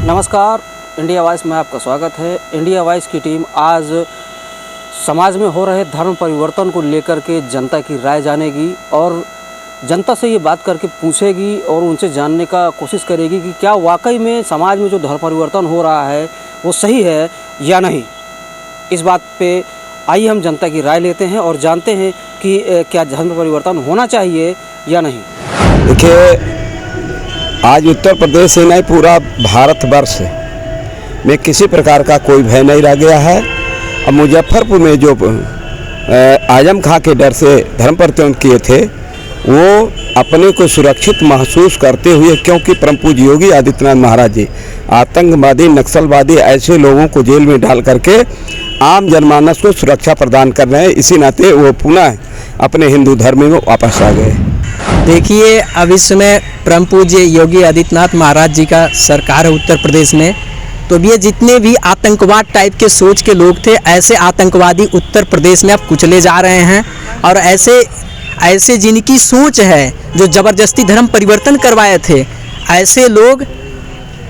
नमस्कार, India voice में आपका स्वागत है। इंडिया वॉइस की टीम आज समाज में हो रहे धर्म परिवर्तन को लेकर के जनता की राय जानेगी और जनता से ये बात करके पूछेगी और उनसे जानने का कोशिश करेगी कि क्या वाकई में समाज में जो धर्म परिवर्तन हो रहा है वो सही है या नहीं। इस बात पे आइए हम जनता की राय लेते हैं और जानते हैं कि क्या धर्म परिवर्तन होना चाहिए या नहीं। देखिए, आज उत्तर प्रदेश से नहीं पूरा भारतवर्ष में किसी प्रकार का कोई भय नहीं रह गया है। अब मुजफ्फरपुर में जो आजम खां के डर से धर्म परिवर्तन किए थे वो अपने को सुरक्षित महसूस करते हुए, क्योंकि परम पूज्य योगी आदित्यनाथ महाराज जी आतंकवादी नक्सलवादी ऐसे लोगों को जेल में डाल करके आम जनमानस को सुरक्षा प्रदान कर रहे हैं। इसी नाते वो पुनः अपने हिंदू धर्म में वापस आ गए। देखिए, अब इस समय परम पूज्य योगी आदित्यनाथ महाराज जी का सरकार है उत्तर प्रदेश में, तो ये जितने भी आतंकवाद टाइप के सोच के लोग थे, ऐसे आतंकवादी उत्तर प्रदेश में अब कुचले जा रहे हैं। और ऐसे जिनकी सोच है जो ज़बरदस्ती धर्म परिवर्तन करवाए थे, ऐसे लोग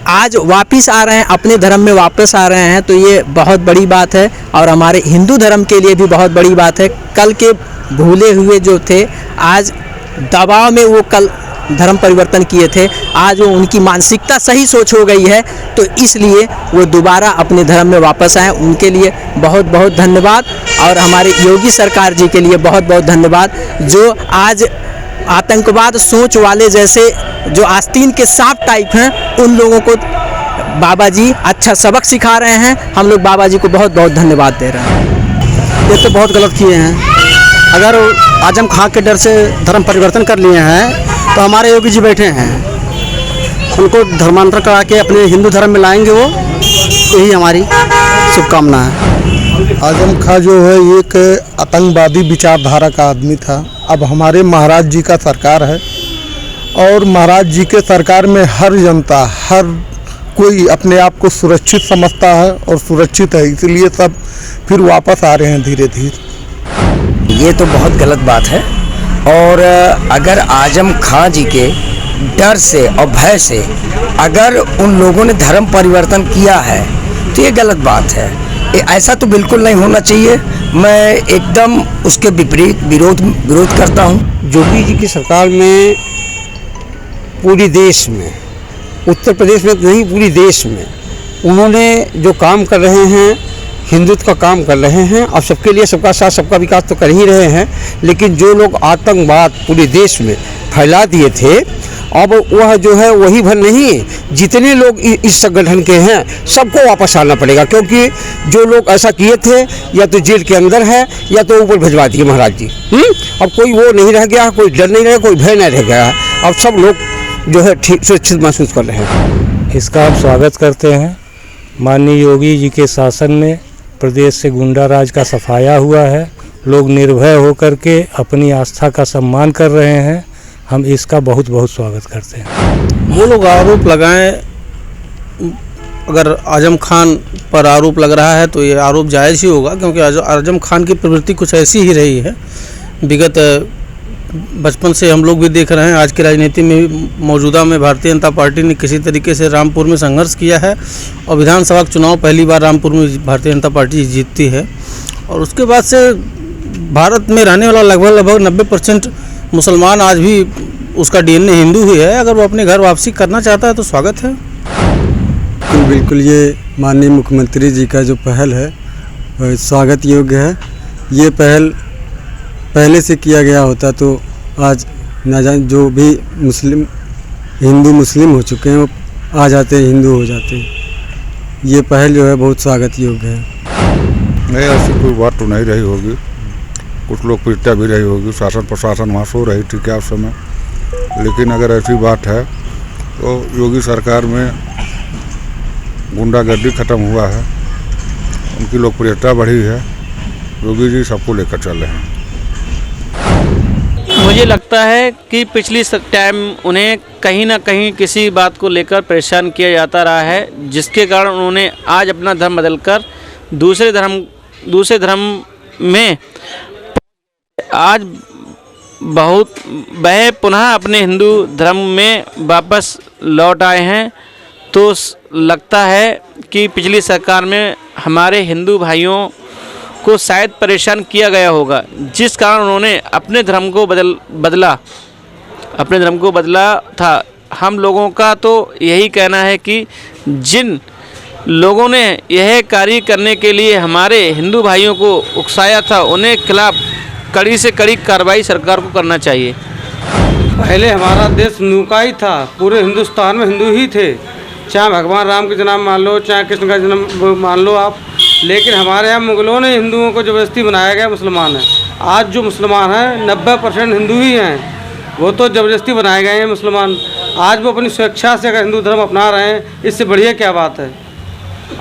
आज वापस आ रहे हैं, अपने धर्म में वापस आ रहे हैं। तो ये बहुत बड़ी बात है और हमारे हिंदू धर्म के लिए भी बहुत बड़ी बात है। कल के भूले हुए जो थे, आज दबाव में वो कल धर्म परिवर्तन किए थे, आज वो उनकी मानसिकता सही सोच हो गई है, तो इसलिए वो दोबारा अपने धर्म में वापस आए। उनके लिए बहुत बहुत धन्यवाद और हमारे योगी सरकार जी के लिए बहुत बहुत धन्यवाद, जो आज आतंकवाद सोच वाले जैसे जो आस्तीन के सांप टाइप हैं, उन लोगों को बाबा जी अच्छा सबक सिखा रहे हैं। हम लोग बाबा जी को बहुत बहुत धन्यवाद दे रहे हैं। ये तो बहुत गलत किए हैं। अगर आजम खां के डर से धर्म परिवर्तन कर लिए हैं तो हमारे योगी जी बैठे हैं, उनको धर्मांतर करा के अपने हिंदू धर्म में लाएंगे, वो यही हमारी शुभकामना है। आजम खां जो है एक आतंकवादी विचारधारा का आदमी था। अब हमारे महाराज जी का सरकार है और महाराज जी के सरकार में हर जनता, हर कोई अपने आप को सुरक्षित समझता है और सुरक्षित है, इसलिए सब फिर वापस आ रहे हैं धीरे धीरे। ये तो बहुत गलत बात है और अगर आजम खां जी के डर से और भय से अगर उन लोगों ने धर्म परिवर्तन किया है तो ये गलत बात है। ऐसा तो बिल्कुल नहीं होना चाहिए। मैं एकदम उसके विपरीत विरोध करता हूँ। योगी जी की सरकार में पूरी देश में, उत्तर प्रदेश में नहीं पूरी देश में, उन्होंने जो काम कर रहे हैं, हिंदुत्व का काम कर रहे हैं और सबके लिए सबका साथ सबका विकास तो कर ही रहे हैं। लेकिन जो लोग आतंकवाद पूरे देश में फैला दिए थे, अब वह जो है वही भर नहीं, जितने लोग इस संगठन के हैं सबको वापस आना पड़ेगा, क्योंकि जो लोग ऐसा किए थे या तो जेल के अंदर है या तो ऊपर भिजवा दिए महाराज जी। अब कोई वो नहीं रह गया, कोई डर नहीं रह, कोई भय नहीं रह गया। अब सब लोग जो है ठीक सुरक्षित महसूस कर रहे हैं। इसका हम स्वागत करते हैं। माननीय योगी जी के शासन में प्रदेश से गुंडा राज का सफाया हुआ है। लोग निर्भय होकर के अपनी आस्था का सम्मान कर रहे हैं। हम इसका बहुत बहुत स्वागत करते हैं। वो लोग आरोप लगाएं, अगर आजम खान पर आरोप लग रहा है तो ये आरोप जायज़ ही होगा, क्योंकि आजम खान की प्रवृत्ति कुछ ऐसी ही रही है। विगत बचपन से हम लोग भी देख रहे हैं, आज की राजनीति में मौजूदा में भारतीय जनता पार्टी ने किसी तरीके से रामपुर में संघर्ष किया है और विधानसभा चुनाव पहली बार रामपुर में भारतीय जनता पार्टी जीतती है। और उसके बाद से भारत में रहने वाला लगभग 90% मुसलमान आज भी उसका डीएनए हिंदू ही है। अगर वो अपने घर वापसी करना चाहता है तो स्वागत है। बिल्कुल ये माननीय मुख्यमंत्री जी का जो पहल है वह स्वागत योग्य है। ये पहल पहले से किया गया होता तो आज न जाने जो भी हिंदू मुस्लिम हो चुके हैं वो आ जाते हैं, हिंदू हो जाते हैं। ये पहल जो है बहुत स्वागत योग्य है। नहीं, ऐसी कोई बात तो नहीं रही होगी। कुछ लोग पीटता भी रही होगी, शासन प्रशासन वहाँ सो रही थी क्या उस समय। लेकिन अगर ऐसी बात है तो योगी सरकार में गुंडागर्दी खत्म हुआ है, उनकी लोकप्रियता बढ़ी है। योगी जी सबको लेकर चल रहे हैं। मुझे लगता है कि पिछली टाइम उन्हें कहीं ना कहीं किसी बात को लेकर परेशान किया जाता रहा है, जिसके कारण उन्होंने आज अपना धर्म बदलकर दूसरे धर्म में आज वह पुनः अपने हिंदू धर्म में वापस लौट आए हैं। तो लगता है कि पिछली सरकार में हमारे हिंदू भाइयों को शायद परेशान किया गया होगा, जिस कारण उन्होंने अपने धर्म को बदला था। हम लोगों का तो यही कहना है कि जिन लोगों ने यह कार्य करने के लिए हमारे हिंदू भाइयों को उकसाया था, उन्हें खिलाफ कड़ी से कड़ी कार्रवाई सरकार को करना चाहिए। पहले हमारा देश हिंदू का ही था, पूरे हिंदुस्तान में हिंदू ही थे, चाहे भगवान राम का जन्म मान लो, चाहे कृष्ण का जन्म मान लो आप। लेकिन हमारे यहाँ मुगलों ने हिंदुओं को ज़बरदस्ती बनाया गया मुसलमान हैं। आज जो मुसलमान हैं 90% हिंदू ही हैं, वो तो ज़बरदस्ती बनाए गए हैं मुसलमान। आज वो अपनी स्वेच्छा से अगर हिंदू धर्म अपना रहे हैं, इससे बढ़िया क्या बात है।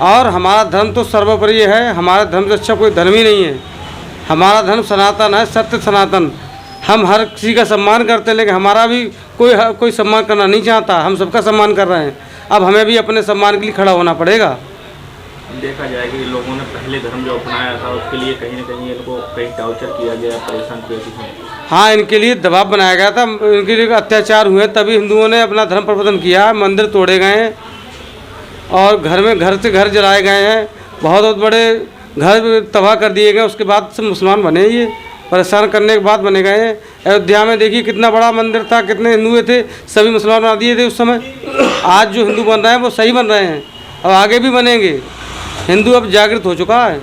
और हमारा धर्म तो सर्वोपरि है, हमारा धर्म से अच्छा कोई धर्म ही नहीं है। हमारा धर्म सनातन है, सत्य सनातन। हम हर किसी का सम्मान करते हैं, लेकिन हमारा भी कोई सम्मान करना नहीं चाहता। हम सबका सम्मान कर रहे हैं, अब हमें भी अपने सम्मान के लिए खड़ा होना पड़ेगा। देखा जाए कि लोगों ने पहले धर्म जो अपनाया था उसके लिए कहीं ना कहीं इनको कहीं टॉर्चर किया गया, परेशान किया गया। हाँ, इनके लिए दबाव बनाया गया था, इनके लिए अत्याचार हुए, तभी हिंदुओं ने अपना धर्म परिवर्तन किया। मंदिर तोड़े गए हैं और घर से घर जलाए गए हैं, बहुत बड़े घर तबाह कर दिए गए। उसके बाद से मुसलमान बने, ये परेशान करने के बाद बने गए हैं। अयोध्या में देखिए कितना बड़ा मंदिर था, कितने हिंदू थे, सभी मुसलमान बना दिए थे उस समय। आज जो हिंदू बन रहे हैं वो सही बन रहे हैं, और आगे भी बनेंगे। हिंदू अब जागृत हो चुका है,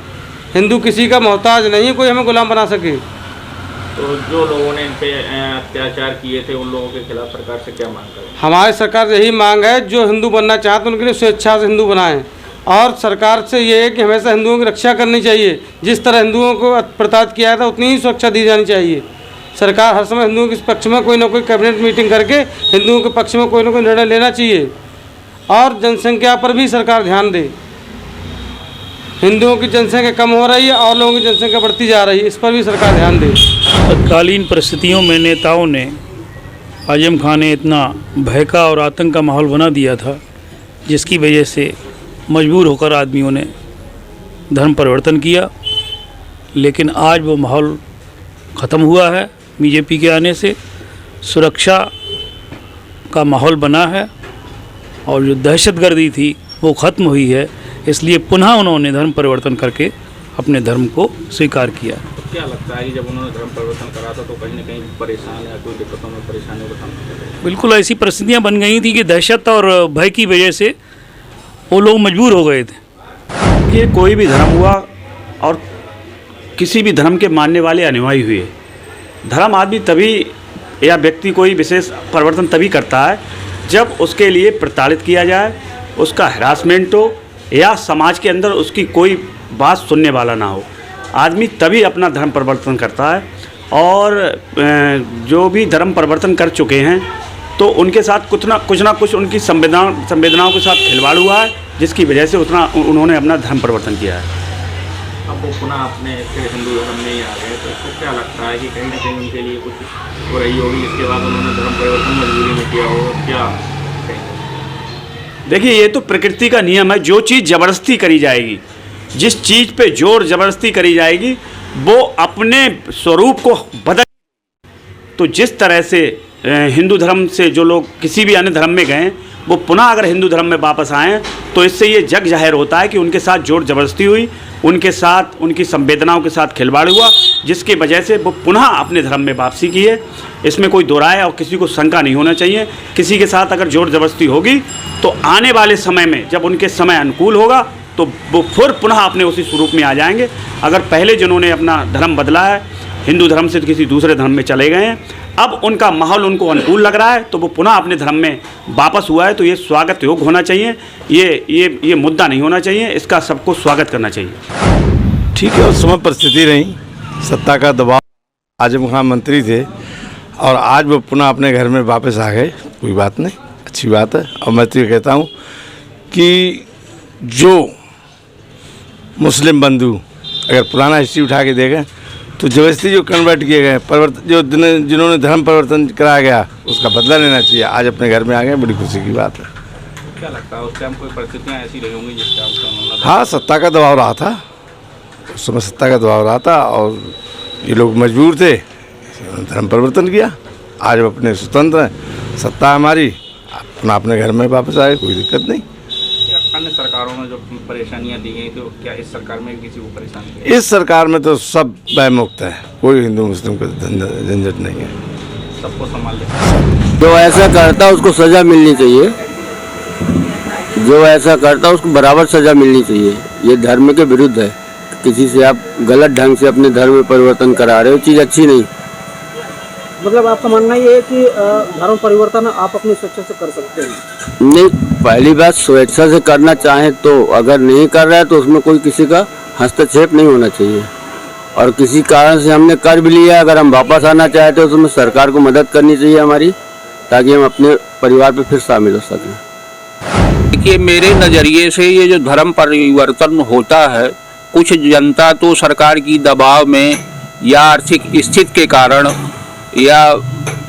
हिंदू किसी का मोहताज नहीं है, कोई हमें गुलाम बना सके। तो जो लोगों ने इन पे अत्याचार किए थे, उन लोगों के खिलाफ सरकार से क्या मांग करें? हमारी सरकार से यही मांग है, जो हिंदू बनना चाहते हैं उनके लिए स्वेच्छा से हिंदू बनाएं। और सरकार से ये है कि हमेशा हिंदुओं की रक्षा करनी चाहिए। जिस तरह हिंदुओं को प्रताड़ित किया था, उतनी ही सुरक्षा दी जानी चाहिए। सरकार हर समय हिंदुओं के पक्ष में कोई ना कोई कैबिनेट मीटिंग करके हिंदुओं के पक्ष में कोई ना कोई निर्णय लेना चाहिए। और जनसंख्या पर भी सरकार ध्यान दे। हिंदुओं की जनसंख्या कम हो रही है और लोगों की जनसंख्या बढ़ती जा रही है, इस पर भी सरकार ध्यान दे। तत्कालीन परिस्थितियों में नेताओं ने, आजम खान ने इतना भय का और आतंक का माहौल बना दिया था, जिसकी वजह से मजबूर होकर आदमियों ने धर्म परिवर्तन किया। लेकिन आज वो माहौल ख़त्म हुआ है। बीजेपी के आने से सुरक्षा का माहौल बना है और जो दहशतगर्दी थी वो ख़त्म हुई है। इसलिए पुनः उन्होंने धर्म परिवर्तन करके अपने धर्म को स्वीकार किया। तो क्या लगता है कि जब उन्होंने धर्म परिवर्तन करा था तो कहीं ना कहीं परेशान या कोई दिक्कतों में परेशानियों का सामना कर रहे हैं? बिल्कुल ऐसी परिस्थितियां बन गई थी कि दहशत और भय की वजह से वो लोग मजबूर हो गए थे। ये कोई भी धर्म हुआ और किसी भी धर्म के मानने वाले अनुयायी हुए, धर्म आदमी तभी या व्यक्ति कोई विशेष परिवर्तन तभी करता है जब उसके लिए प्रताड़ित किया जाए, उसका हैरासमेंट हो या समाज के अंदर उसकी कोई बात सुनने वाला ना हो। आदमी तभी अपना धर्म परिवर्तन करता है। और जो भी धर्म परिवर्तन कर चुके हैं तो उनके साथ कुछ ना कुछ उनकी संवेदनाओं के साथ खिलवाड़ हुआ है, जिसकी वजह से उन्होंने अपना धर्म परिवर्तन किया है। अब वो पुनः अपने हिंदू धर्म में ही आ गए, तो इसको क्या लगता है कि कहीं ना कहीं उनके लिए कुछ हो रही होगी, जिसके बाद उन्होंने धर्म परिवर्तन मजबूरी में किया हो? क्या देखिए, ये तो प्रकृति का नियम है। जो चीज़ ज़बरदस्ती करी जाएगी, जिस चीज़ पे जोर ज़बरदस्ती करी जाएगी, वो अपने स्वरूप को बदल। तो जिस तरह से हिंदू धर्म से जो लोग किसी भी अन्य धर्म में गए, वो पुनः अगर हिंदू धर्म में वापस आएँ तो इससे ये जग जाहिर होता है कि उनके साथ जोर ज़बरदस्ती हुई, उनके साथ उनकी संवेदनाओं के साथ खिलवाड़ हुआ, जिसकी वजह से वो पुनः अपने धर्म में वापसी की है। इसमें कोई दो राय और किसी को शंका नहीं होना चाहिए। किसी के साथ अगर जोर ज़बरदस्ती होगी तो आने वाले समय में जब उनके समय अनुकूल होगा तो वो फिर पुनः अपने उसी स्वरूप में आ जाएंगे। अगर पहले जिन्होंने अपना धर्म बदला है, हिंदू धर्म से किसी दूसरे धर्म में चले गए हैं, अब उनका माहौल उनको अनुकूल लग रहा है तो वो पुनः अपने धर्म में वापस हुआ है, तो ये स्वागत योग्य होना चाहिए। ये मुद्दा नहीं होना चाहिए, इसका सबको स्वागत करना चाहिए। ठीक है, उस समय परिस्थिति रही, सत्ता का दबाव, आजम खान मंत्री थे और आज वो पुनः अपने घर में वापस आ गए, कोई बात नहीं, अच्छी बात है। और मैं तो ये कहता हूँ कि जो मुस्लिम बंधु अगर पुराना हिस्ट्री उठा के देखें तो ज़बरदस्ती जो कन्वर्ट किए गए जिन्होंने धर्म परिवर्तन कराया गया, उसका बदला लेना चाहिए। आज अपने घर में आ गए, बड़ी खुशी की बात है। क्या लगता है उस टाइम कोई परिस्थितियाँ ऐसी रही होंगी जिस टाइम उन्होंने? हाँ, सत्ता का दबाव रहा था, उस समय सत्ता का दबाव रहा था और ये लोग मजबूर थे, धर्म परिवर्तन किया। आज अपने स्वतंत्र हैं, सत्ता हमारी, अपने घर में वापस आए, कोई दिक्कत नहीं। सरकारों में जो परेशानियां दी गई, तो क्या इस सरकार में किसी को परेशानी? इस सरकार में तो सब भयमुक्त है, कोई हिंदू मुस्लिम को झंझट नहीं है, सबको संभाल लेते। जो ऐसा करता है उसको सज़ा मिलनी चाहिए, जो ऐसा करता है उसको बराबर सज़ा मिलनी चाहिए। ये धर्म के विरुद्ध है। किसी से आप गलत ढंग से अपने धर्म में परिवर्तन करा रहे हो, चीज़ अच्छी नहीं। मतलब आपका मानना ये है कि धर्म परिवर्तन आप अपनी स्वेच्छा से कर सकते हैं? नहीं, पहली बात स्वेच्छा से करना चाहें तो, अगर नहीं कर रहा है तो उसमें कोई किसी का हस्तक्षेप नहीं होना चाहिए। और किसी कारण से हमने कर भी लिया, अगर हम वापस आना चाहते हो तो उसमें सरकार को मदद करनी चाहिए हमारी, ताकि हम अपने परिवार पे फिर शामिल हो सकें। देखिए, मेरे नज़रिए से ये जो धर्म परिवर्तन होता है, कुछ जनता तो सरकार की दबाव में या आर्थिक स्थिति के कारण या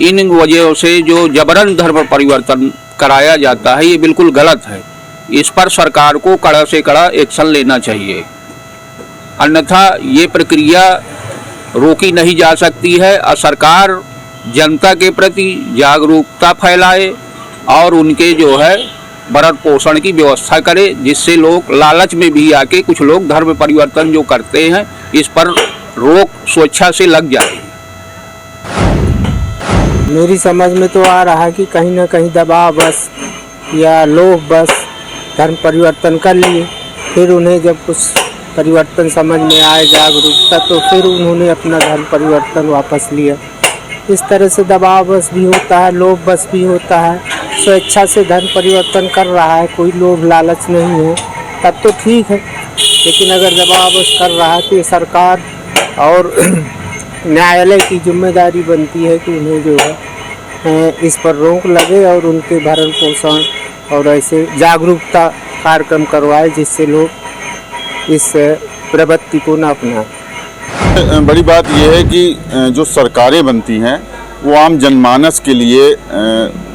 इन वजहों से जो जबरन धर्म परिवर्तन कराया जाता है, ये बिल्कुल गलत है। इस पर सरकार को कड़ा से कड़ा एक्शन लेना चाहिए, अन्यथा ये प्रक्रिया रोकी नहीं जा सकती है। और सरकार जनता के प्रति जागरूकता फैलाए और उनके जो है भरण पोषण की व्यवस्था करे, जिससे लोग लालच में भी आके कुछ लोग धर्म परिवर्तन जो करते हैं इस पर रोक स्वेच्छा से लग जाए। मेरी समझ में तो आ रहा है कि कहीं ना कहीं दबाव बस या लोग बस धर्म परिवर्तन कर लिए, फिर उन्हें जब कुछ परिवर्तन समझ में आए, जागरूकता, तो फिर उन्होंने अपना धर्म परिवर्तन वापस लिया। इस तरह से दबाव बस भी होता है, लोभ बस भी होता है। स्वेच्छा से धर्म परिवर्तन कर रहा है, कोई लोभ लालच नहीं है, तब तो ठीक है। लेकिन अगर दबाव बस कर रहा है तो ये सरकार और न्यायालय की जिम्मेदारी बनती है कि उन्हें जो है इस पर रोक लगे और उनके भरण पोषण और ऐसे जागरूकता कार्यक्रम करवाए, जिससे लोग इस प्रवृत्ति को न अपनाएं। बड़ी बात यह है कि जो सरकारें बनती हैं वो आम जनमानस के लिए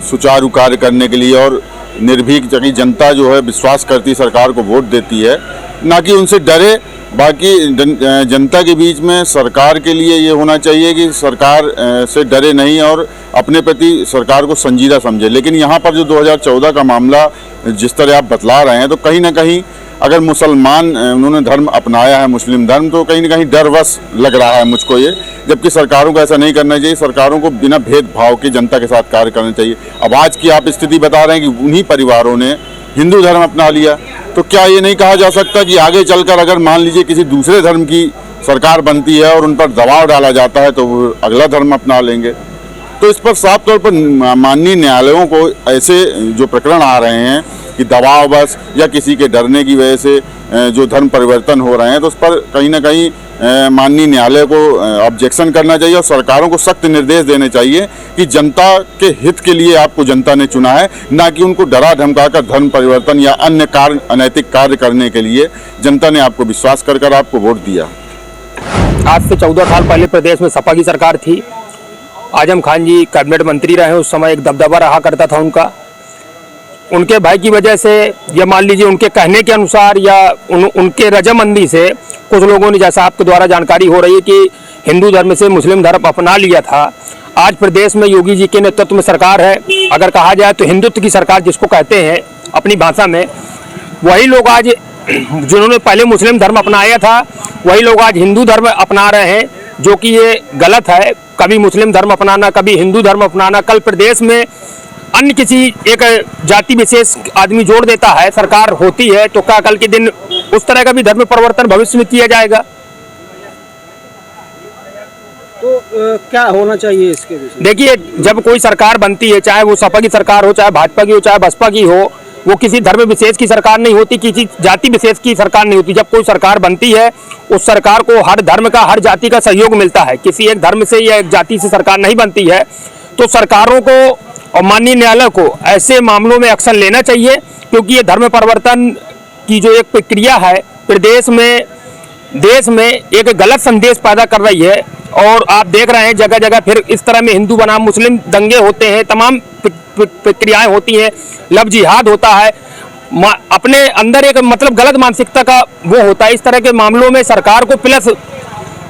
सुचारू कार्य करने के लिए और निर्भीक जनता जो है विश्वास करती सरकार को वोट देती है, ना कि उनसे डरे। बाकी जनता के बीच में सरकार के लिए ये होना चाहिए कि सरकार से डरे नहीं और अपने प्रति सरकार को संजीदा समझे। लेकिन यहाँ पर जो 2014 का मामला जिस तरह आप बतला रहे हैं, तो कहीं ना कहीं अगर मुसलमान उन्होंने धर्म अपनाया है, मुस्लिम धर्म, तो कहीं ना कहीं डरवश लग रहा है मुझको ये, जबकि सरकारों को ऐसा नहीं करना चाहिए। सरकारों को बिना भेदभाव के जनता के साथ कार्य करना चाहिए। अब आज की आप स्थिति बता रहे हैं कि उन्हीं परिवारों ने हिंदू धर्म अपना लिया, तो क्या ये नहीं कहा जा सकता कि आगे चलकर अगर मान लीजिए किसी दूसरे धर्म की सरकार बनती है और उन पर दबाव डाला जाता है तो वो अगला धर्म अपना लेंगे? तो इस पर साफ तौर पर माननीय न्यायालयों को ऐसे जो प्रकरण आ रहे हैं कि दबाव बस या किसी के डरने की वजह से जो धर्म परिवर्तन हो रहे हैं, तो उस पर कहीं ना कहीं माननीय न्यायालय को ऑब्जेक्शन करना चाहिए और सरकारों को सख्त निर्देश देने चाहिए कि जनता के हित के लिए आपको जनता ने चुना है, ना कि उनको डरा धमकाकर धर्म परिवर्तन या अन्य कार्य, अनैतिक कार्य करने के लिए जनता ने आपको विश्वास कर आपको वोट दिया। आज से 14 साल पहले प्रदेश में सपा की सरकार थी। आजम खान जी कैबिनेट मंत्री रहे, उस समय एक दबदबा रहा करता था उनका। उनके भाई की वजह से या मान लीजिए उनके कहने के अनुसार या उनके रजामंदी से कुछ लोगों ने, जैसा आपके द्वारा जानकारी हो रही है कि हिंदू धर्म से मुस्लिम धर्म अपना लिया था। आज प्रदेश में योगी जी के नेतृत्व में सरकार है। अगर कहा जाए तो हिंदुत्व की सरकार जिसको कहते हैं अपनी भाषा में, वही लोग आज जिन्होंने पहले मुस्लिम धर्म अपनाया था वही लोग आज हिंदू धर्म अपना रहे हैं, जो कि ये गलत है। कभी मुस्लिम धर्म अपनाना, कभी हिंदू धर्म अपनाना, कल प्रदेश में अन्य किसी एक जाति विशेष आदमी जोड़ देता है, सरकार होती है, तो क्या कल के दिन उस तरह का भी धर्म परिवर्तन भविष्य में किया जाएगा? तो क्या होना चाहिए इसके विषय? देखिए, जब कोई सरकार बनती है, चाहे वो सपा की सरकार हो, चाहे भाजपा की हो, चाहे बसपा की हो, वो किसी धर्म विशेष की सरकार नहीं होती, किसी जाति विशेष की सरकार नहीं होती। जब कोई सरकार बनती है उस सरकार को हर धर्म का, हर जाति का सहयोग मिलता है। किसी एक धर्म से या एक जाति से सरकार नहीं बनती है। तो सरकारों को और माननीय न्यायालय को ऐसे मामलों में एक्शन लेना चाहिए, क्योंकि ये धर्म परिवर्तन की जो एक प्रक्रिया है प्रदेश में, देश में एक गलत संदेश पैदा कर रही है। और आप देख रहे हैं जगह जगह फिर इस तरह में हिंदू बनाम मुस्लिम दंगे होते हैं, तमाम प्रक्रियाएं होती हैं, लव जिहाद होता है, अपने अंदर एक मतलब गलत मानसिकता का वो होता है। इस तरह के मामलों में सरकार को प्लस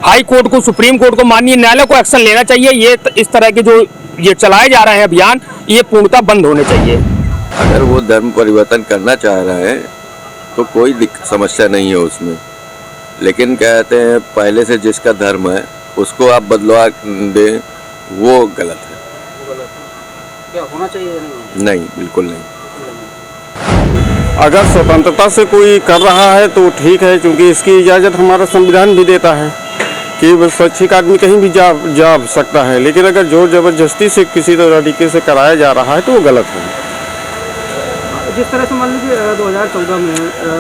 हाई कोर्ट को, सुप्रीम कोर्ट को, माननीय न्यायालय को एक्शन लेना चाहिए। ये इस तरह के जो ये चलाए जा रहे हैं अभियान, ये पूर्णतः बंद होने चाहिए। अगर वो धर्म परिवर्तन करना चाह रहा है तो कोई समस्या नहीं है उसमें। लेकिन कहते हैं पहले से जिसका धर्म है उसको आप बदलवा दें, वो गलत है। क्या होना चाहिए या नहीं? नहीं, बिल्कुल नहीं। अगर स्वतंत्रता से कोई कर रहा है तो ठीक है, क्योंकि इसकी इजाज़त हमारा संविधान भी देता है कि स्वैच्छिक आदमी कहीं भी जा सकता है। लेकिन अगर जोर जबरदस्ती से किसी तरीके से कराया जा रहा है तो वो गलत है। जिस तरह से मान लीजिए 2014 में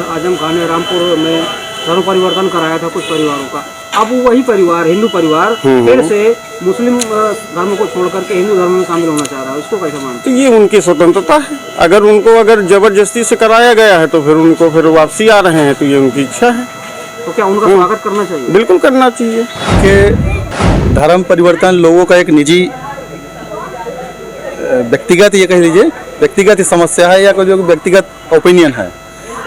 आजम खान ने रामपुर में धर्म परिवर्तन कराया था कुछ परिवारों का, अब वही परिवार, हिंदू परिवार फिर से मुस्लिम धर्म को छोड़ करके हिंदू धर्म में शामिल होना चाह रहा है, इसको कैसे मानते तो ये उनकी स्वतंत्रता है। अगर जबरदस्ती से कराया गया है तो फिर उनको वापसी आ रहे हैं, तो ये उनकी इच्छा है। तो क्या उनका स्वागत करना चाहिए? बिल्कुल करना चाहिए। कि धर्म परिवर्तन लोगों का एक निजी व्यक्तिगत, ये कह लीजिए व्यक्तिगत समस्या है या कोई जो व्यक्तिगत ओपिनियन है,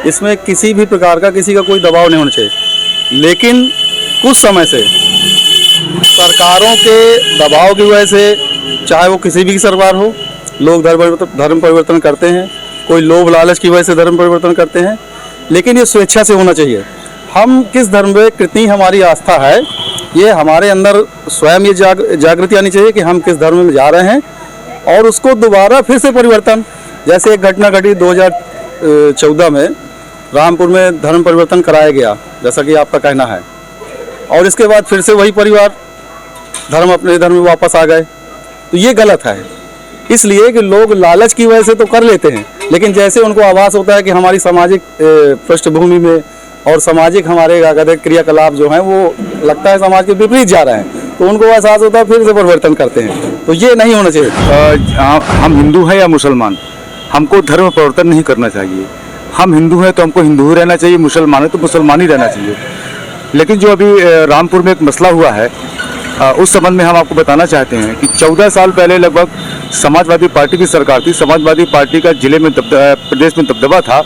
इसमें किसी भी प्रकार का किसी का कोई दबाव नहीं होना चाहिए। लेकिन कुछ समय से सरकारों के दबाव की वजह से, चाहे वो किसी भी सरकार हो, लोग धर्म परिवर्तन करते हैं। कोई लोभ लालच की वजह से धर्म परिवर्तन करते हैं, लेकिन ये स्वेच्छा से होना चाहिए। हम किस धर्म में कितनी हमारी आस्था है, ये हमारे अंदर स्वयं ये जागृति आनी चाहिए कि हम किस धर्म में जा रहे हैं, और उसको दोबारा फिर से परिवर्तन। जैसे एक घटना घटी 2014 में रामपुर में धर्म परिवर्तन कराया गया, जैसा कि आपका कहना है, और इसके बाद फिर से वही परिवार अपने धर्म में वापस आ गए, तो ये गलत है। इसलिए कि लोग लालच की वजह से तो कर लेते हैं, लेकिन जैसे उनको आभास होता है कि हमारी सामाजिक पृष्ठभूमि में और सामाजिक हमारे क्रियाकलाप जो हैं वो लगता है समाज के विपरीत जा रहे हैं, तो उनको एहसास होता है, फिर से परिवर्तन करते हैं। तो ये नहीं होना चाहिए। हम हिंदू हैं या मुसलमान, हमको धर्म परिवर्तन नहीं करना चाहिए। हम हिंदू हैं तो हमको हिंदू ही रहना चाहिए, मुसलमान है तो मुसलमान ही रहना चाहिए। लेकिन जो अभी रामपुर में एक मसला हुआ है, उस संबंध में हम आपको बताना चाहते हैं कि 14 साल पहले लगभग समाजवादी पार्टी की सरकार थी। समाजवादी पार्टी का जिले में प्रदेश में दबदबा था,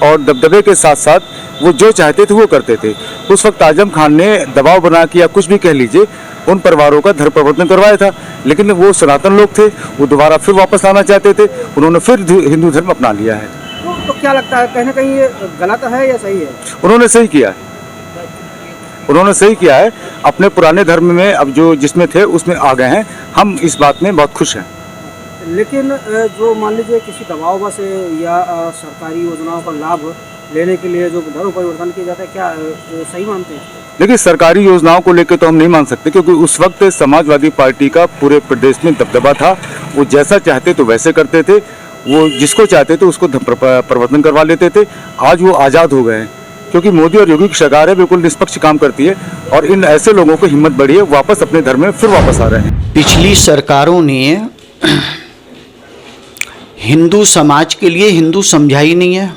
और दबदबे के साथ साथ वो जो चाहते थे वो करते थे। उस वक्त आजम खान ने दबाव बना के, या कुछ भी कह लीजिए, उन परिवारों का धर्म परिवर्तन करवाया था। लेकिन वो सनातन लोग थे, वो दोबारा फिर वापस लाना चाहते थे, उन्होंने फिर हिंदू धर्म अपना लिया है। तो क्या लगता है, कहीं ना कहीं ये गलत है या सही है? उन्होंने सही किया है, उन्होंने सही किया है। अपने पुराने धर्म में अब जो जिसमें थे उसमें आ गए हैं। हम इस बात में बहुत खुश हैं। लेकिन जो मान लीजिए किसी दबाव से या सरकारी योजनाओं का लाभ लेने के लिए जो धर्म परिवर्तन किया जाता है, क्या सही मानते हैं? देखिए, सरकारी योजनाओं को लेकर तो हम नहीं मान सकते, क्योंकि उस वक्त समाजवादी पार्टी का पूरे प्रदेश में दबदबा था। वो जैसा चाहते तो वैसे करते थे, वो जिसको चाहते थे उसको परिवर्तन करवा लेते थे। आज वो आज़ाद हो गए हैं, क्योंकि मोदी और योगी की सरकार है, बिल्कुल निष्पक्ष काम करती है, और इन ऐसे लोगों को हिम्मत बढ़ी है, वापस अपने धर्म में फिर वापस आ रहे हैं। पिछली सरकारों ने हिंदू समाज के लिए हिंदू समझा ही नहीं है।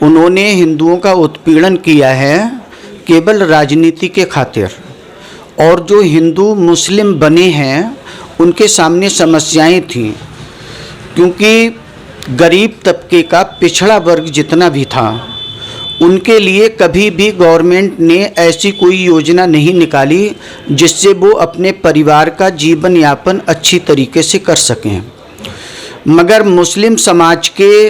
उन्होंने हिंदुओं का उत्पीड़न किया है केवल राजनीति के खातिर, और जो हिंदू मुस्लिम बने हैं उनके सामने समस्याएं थीं, क्योंकि गरीब तबके का पिछड़ा वर्ग जितना भी था, उनके लिए कभी भी गवर्नमेंट ने ऐसी कोई योजना नहीं निकाली जिससे वो अपने परिवार का जीवन यापन अच्छी तरीके से कर सकें। मगर मुस्लिम समाज के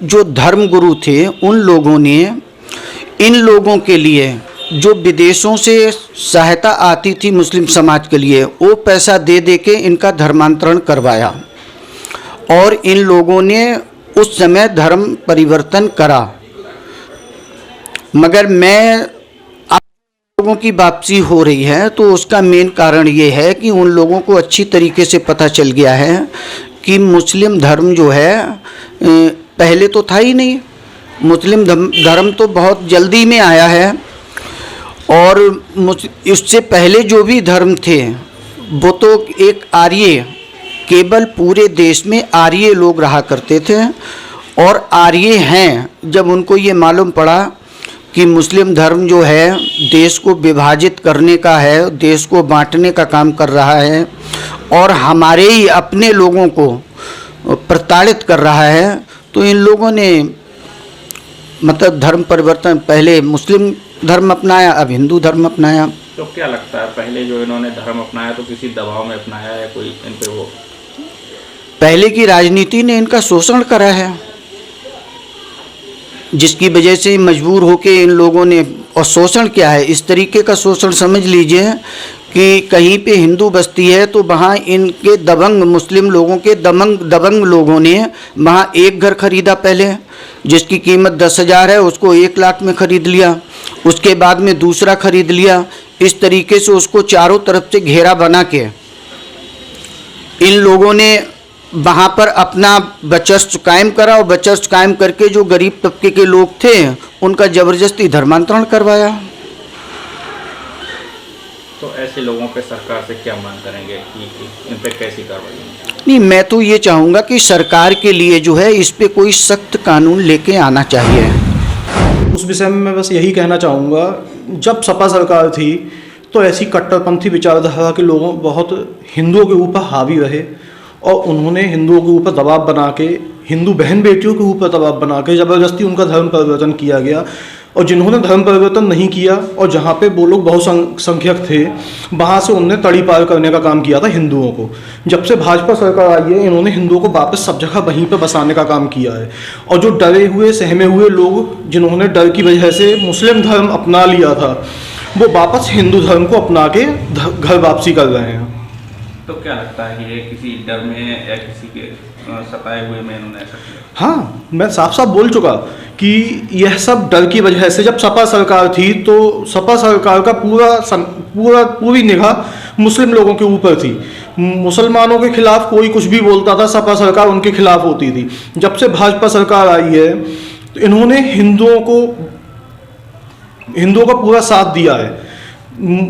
जो धर्मगुरु थे, उन लोगों ने इन लोगों के लिए जो विदेशों से सहायता आती थी मुस्लिम समाज के लिए, वो पैसा दे दे के इनका धर्मांतरण करवाया, और इन लोगों ने उस समय धर्म परिवर्तन करा। मगर आप लोगों की वापसी हो रही है, तो उसका मेन कारण ये है कि उन लोगों को अच्छी तरीके से पता चल गया है कि मुस्लिम धर्म जो है पहले तो था ही नहीं। मुस्लिम धर्म तो बहुत जल्दी में आया है, और इससे पहले जो भी धर्म थे वो तो एक आर्य, केवल पूरे देश में आर्य लोग रहा करते थे, और आर्य हैं। जब उनको ये मालूम पड़ा कि मुस्लिम धर्म जो है देश को विभाजित करने का है, देश को बांटने का काम कर रहा है, और हमारे ही अपने लोगों को प्रताड़ित कर रहा है, तो इन लोगों ने मतलब धर्म परिवर्तन, पहले मुस्लिम धर्म अपनाया, अब हिंदू धर्म अपनाया। तो क्या लगता है, पहले जो इन्होंने धर्म अपनाया तो किसी दबाव में अपनाया है, कोई इन पे वो पहले की राजनीति ने इनका शोषण करा है। जिसकी वजह से मजबूर होकर इन लोगों ने, और शोषण क्या है, इस तरीके का शोषण समझ लीजिए कि कहीं पे हिंदू बस्ती है तो वहाँ इनके दबंग मुस्लिम लोगों के दबंग लोगों ने वहाँ एक घर खरीदा पहले, जिसकी कीमत 10,000 है, उसको 1 लाख में ख़रीद लिया। उसके बाद में दूसरा ख़रीद लिया। इस तरीके से उसको चारों तरफ से घेरा बना के इन लोगों ने वहाँ पर अपना वर्चस्व कायम करा, और वर्चस्व कायम करके जो गरीब तबके के लोग थे उनका ज़बरदस्ती धर्मांतरण करवाया। तो ऐसे लोगों पे सरकार से क्या मांग करेंगे कि इन पे कैसी कार्रवाई होगी? नहीं, मैं तो ये चाहूँगा कि सरकार के लिए जो है इस पे कोई सख्त कानून लेके आना चाहिए। उस विषय में मैं बस यही कहना चाहूँगा, जब सपा सरकार थी तो ऐसी कट्टरपंथी विचारधारा के लोगों बहुत हिंदुओं के ऊपर हावी रहे, और उन्होंने हिंदुओं के ऊपर दबाव बना के, हिंदू बहन बेटियों के ऊपर दबाव बना के ज़बरदस्ती उनका धर्म परिवर्तन किया गया। और जिन्होंने धर्म परिवर्तन नहीं किया और जहाँ पे वो लोग बहुसंख्यक थे, वहाँ से उन्होंने तड़ी पार करने का काम किया था हिंदुओं को। जब से भाजपा सरकार आई है, इन्होंने हिंदुओं को वापस सब जगह वहीं पर बसाने का काम किया है। और जो डरे हुए सहमे हुए लोग, जिन्होंने डर की वजह से मुस्लिम धर्म अपना लिया था, वो वापस हिंदू धर्म को अपना के घर वापसी कर रहे हैं। तो क्या लगता है कि ये किसी डर में या किसी के सताए हुए में इन्होंने ऐसा किया? हाँ, मैं साफ साफ बोल चुका कि यह सब डर की वजह से, जब सपा सरकार थी तो सपा सरकार का पूरी निगाह मुस्लिम लोगों के ऊपर थी। मुसलमानों के खिलाफ कोई कुछ भी बोलता था, सपा सरकार उनके खिलाफ होती थी। जब से भाजपा सरकार आई है तो इन्होंने हिंदुओं का पूरा साथ दिया है।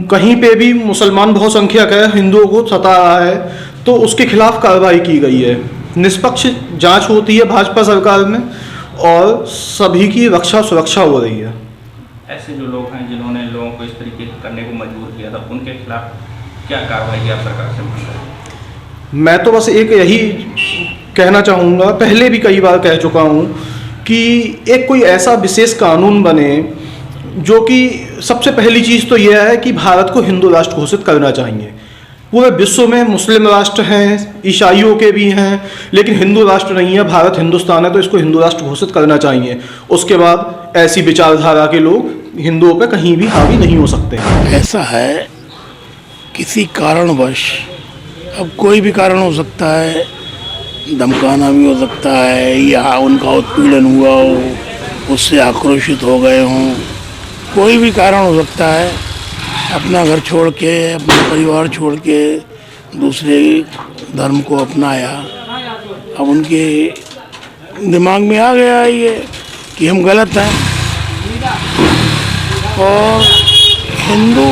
कहीं पे भी मुसलमान बहुसंख्यक है, हिंदुओं को सता रहा है, तो उसके खिलाफ कार्रवाई की गई है। निष्पक्ष जांच होती है भाजपा सरकार में, और सभी की रक्षा सुरक्षा हो रही है। ऐसे जो लोग हैं जिन्होंने लोगों को इस तरीके करने को मजबूर किया था, उनके खिलाफ क्या कार्रवाई आप सरकार से मांग रहे हैं? मैं तो बस एक यही कहना चाहूँगा, पहले भी कई बार कह चुका हूँ, कि एक कोई ऐसा विशेष कानून बने जो कि सबसे पहली चीज़ तो यह है कि भारत को हिंदू राष्ट्र घोषित करना चाहिए। पूरे विश्व में मुस्लिम राष्ट्र हैं, ईसाइयों के भी हैं, लेकिन हिंदू राष्ट्र नहीं है। भारत हिंदुस्तान है, तो इसको हिंदू राष्ट्र घोषित करना चाहिए। उसके बाद ऐसी विचारधारा के लोग हिंदुओं पे कहीं भी हावी नहीं हो सकते। ऐसा है, किसी कारणवश, अब कोई भी कारण हो सकता है, धमकाना भी हो सकता है, या उनका उत्पीड़न हुआ हो, उससे आक्रोशित हो गए हों, कोई भी कारण हो सकता है। अपना घर छोड़ के, अपना परिवार छोड़ के दूसरे धर्म को अपनाया। अब उनके दिमाग में आ गया ये कि हम गलत हैं, और हिंदू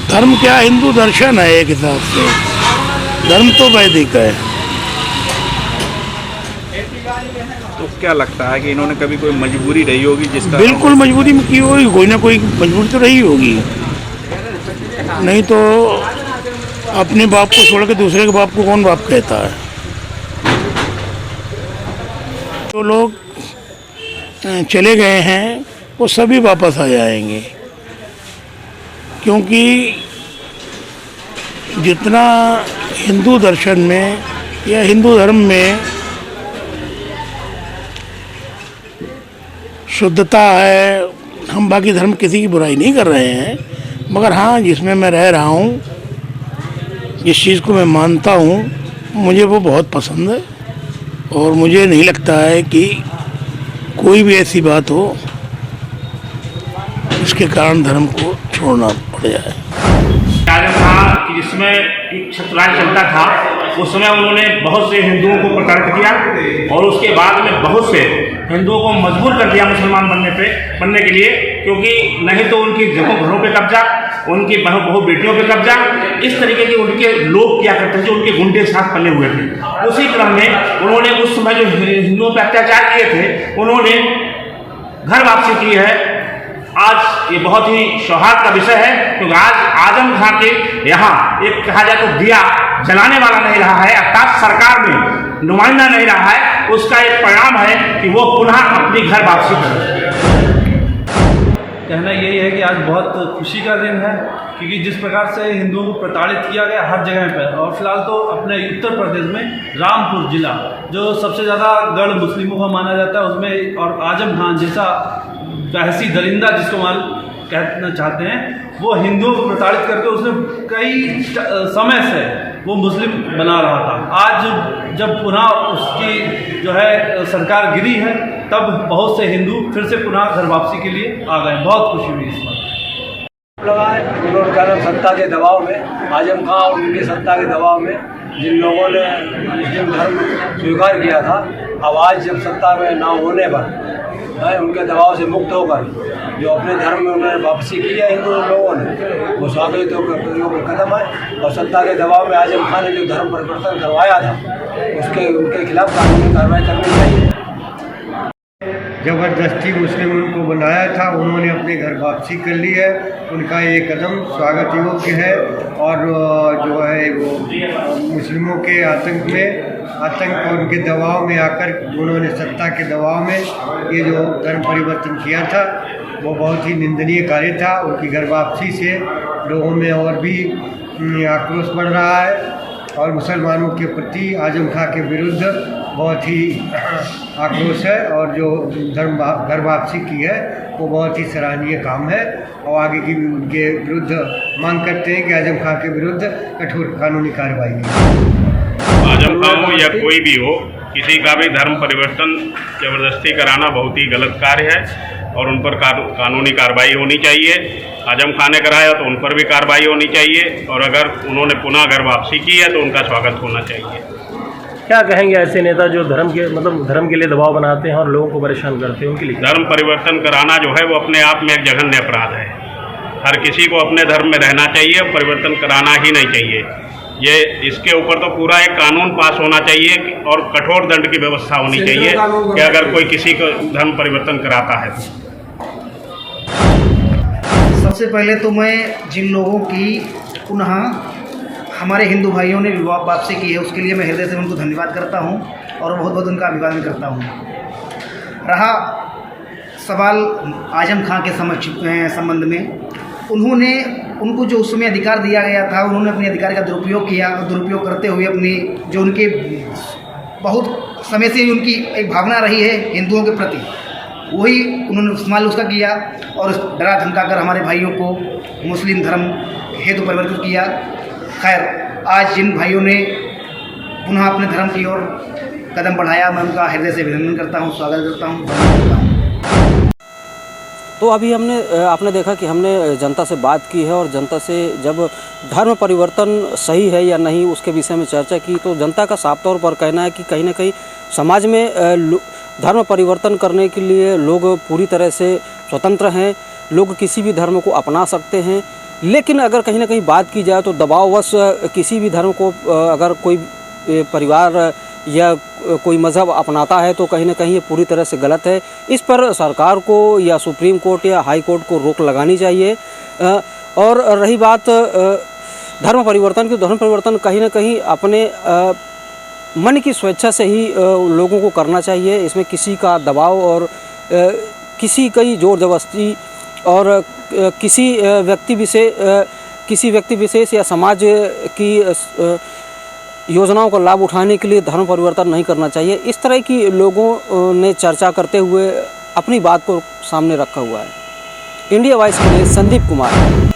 धर्म क्या, हिंदू दर्शन है एक हिसाब से, धर्म तो वैदिक है। तो क्या लगता है कि इन्होंने कभी कोई मजबूरी रही होगी जिसका? बिल्कुल मजबूरी में की होगी, कोई ना कोई मजबूरी तो रही होगी, नहीं तो अपने बाप को छोड़ के दूसरे के बाप को कौन बाप कहता है। जो लोग चले गए हैं वो सभी वापस आ जाएंगे, क्योंकि जितना हिंदू दर्शन में या हिंदू धर्म में शुद्धता है, हम बाकी धर्म किसी की बुराई नहीं कर रहे हैं, मगर हाँ, जिसमें मैं रह रहा हूँ, जिस चीज़ को मैं मानता हूँ, मुझे वो बहुत पसंद है, और मुझे नहीं लगता है कि कोई भी ऐसी बात हो उसके कारण धर्म को छोड़ना पड़ जाए। कि जिसमें छत्रराज चलता था, उस समय उन्होंने बहुत से हिंदुओं को प्रताड़ित किया, और उसके बाद में बहुत से हिंदुओं को मजबूर कर दिया मुसलमान बनने के लिए, क्योंकि नहीं तो उनकी घरों पे कब्जा, उनकी बहू बेटियों पे कब्जा, इस तरीके के उनके लोग क्या करते थे, जो उनके गुंडे साथ पले हुए थे। उसी क्रम में उन्होंने उस समय जो हिंदुओं पर अत्याचार किए थे, उन्होंने घर वापसी की है। आज ये बहुत ही सौहार्द का विषय है, क्योंकि आज आजम खां के यहाँ एक कहा जाए तो दिया जलाने वाला नहीं रहा है, अर्थात सरकार में नुमाइंदा नहीं रहा है। उसका एक परिणाम है कि वो पुनः अपनी घर वापसी करे। कहना यही है कि आज बहुत खुशी का दिन है, क्योंकि जिस प्रकार से हिंदुओं को प्रताड़ित किया गया हर जगह पर, और फिलहाल तो अपने उत्तर प्रदेश में रामपुर जिला जो सबसे ज़्यादा गढ़ मुस्लिमों का माना जाता है उसमें, और आजम खान जैसा बहसी दरिंदा जिसको कहना चाहते हैं, वो हिंदुओं को प्रताड़ित करके उसने कई समय से वो मुस्लिम बना रहा था। आज जब पुनः उसकी जो है सरकार गिरी है, तब बहुत से हिंदू फिर से पुनः घर वापसी के लिए आ गए। बहुत खुशी हुई इस बात। उन्होंने सत्ता के दबाव में, आजम खान और उनकी सत्ता के दबाव में जिन लोगों ने मुस्लिम धर्म स्वीकार किया था, अब आज जब सत्ता में ना होने पर उनके दबाव से मुक्त होकर जो अपने धर्म में उन्होंने वापसी की है हिंदू लोगों ने, वो स्वागत योग्य कदम है। और सत्ता के दबाव में आजम खान ने जो धर्म परिवर्तन करवाया था उनके खिलाफ कानूनी कार्रवाई करनी चाहिए। जबरदस्ती मुस्लिमों को बनाया था, उन्होंने अपने घर वापसी कर ली है। उनका ये कदम स्वागत योग्य है। और जो है वो मुस्लिमों के आतंक और उनके दबाव में आकर उन्होंने सत्ता के दबाव में ये जो धर्म परिवर्तन किया था वो बहुत ही निंदनीय कार्य था। उनकी घर वापसी से लोगों में और भी आक्रोश बढ़ रहा है और मुसलमानों के प्रति आजम खां के विरुद्ध बहुत ही आक्रोश है। और जो घर वापसी की है वो बहुत ही सराहनीय काम है और आगे की भी उनके विरुद्ध मांग करते हैं कि आजम खां के विरुद्ध कठोर कानूनी कार्रवाई की। आजम खां हो या कोई भी हो, किसी का भी धर्म परिवर्तन जबरदस्ती कराना बहुत ही गलत कार्य है और उन पर कानूनी कार्रवाई होनी चाहिए। आजम खां ने कराया तो उन पर भी कार्रवाई होनी चाहिए, और अगर उन्होंने पुनः घर वापसी की है तो उनका स्वागत होना चाहिए। क्या कहेंगे ऐसे नेता जो धर्म के लिए दबाव बनाते हैं और लोगों को परेशान करते हैं, उनके लिए? धर्म परिवर्तन कराना जो है वो अपने आप में एक जघन्य अपराध है। हर किसी को अपने धर्म में रहना चाहिए, परिवर्तन कराना ही नहीं चाहिए। ये इसके ऊपर तो पूरा एक कानून पास होना चाहिए और कठोर दंड की व्यवस्था होनी चाहिए कि अगर कोई किसी को धर्म परिवर्तन कराता है तो। सबसे पहले तो मैं जिन लोगों की पुनः हमारे हिंदू भाइयों ने वापसी की है उसके लिए मैं हृदय से उनको धन्यवाद करता हूं और बहुत बहुत उनका अभिवादन करता हूं। रहा सवाल आजम खां के संबंध में, उनको जो उस समय अधिकार दिया गया था उन्होंने अपने अधिकार का दुरुपयोग किया और दुरुपयोग करते हुए अपनी जो उनके बहुत समय से उनकी एक भावना रही है हिंदुओं के प्रति, वही उन्होंने इस्तेमाल उसका किया और डरा धमका कर हमारे भाइयों को मुस्लिम धर्म हेतु परिवर्तित किया। खैर, आज जिन भाइयों ने पुनः अपने धर्म की ओर कदम बढ़ाया, मैं उनका हृदय से अभिनंदन करता हूँ, स्वागत करता हूँ। तो अभी आपने देखा कि हमने जनता से बात की है और जनता से जब धर्म परिवर्तन सही है या नहीं उसके विषय में चर्चा की, तो जनता का साफ तौर पर कहना है कि कहीं ना कहीं समाज में धर्म परिवर्तन करने के लिए लोग पूरी तरह से स्वतंत्र हैं। लोग किसी भी धर्म को अपना सकते हैं, लेकिन अगर कहीं ना कहीं बात की जाए तो दबाववश किसी भी धर्म को अगर कोई परिवार या कोई मज़हब अपनाता है तो कहीं ना कहीं ये पूरी तरह से गलत है। इस पर सरकार को या सुप्रीम कोर्ट या हाई कोर्ट को रोक लगानी चाहिए। और रही बात धर्म परिवर्तन की, धर्म परिवर्तन कहीं ना कहीं अपने मन की स्वेच्छा से ही लोगों को करना चाहिए। इसमें किसी का दबाव और किसी की जोर जबरदस्ती और किसी व्यक्ति विशेष या समाज की योजनाओं का लाभ उठाने के लिए धर्म परिवर्तन नहीं करना चाहिए। इस तरह की लोगों ने चर्चा करते हुए अपनी बात को सामने रखा हुआ है। इंडिया वॉइस के लिए संदीप कुमार।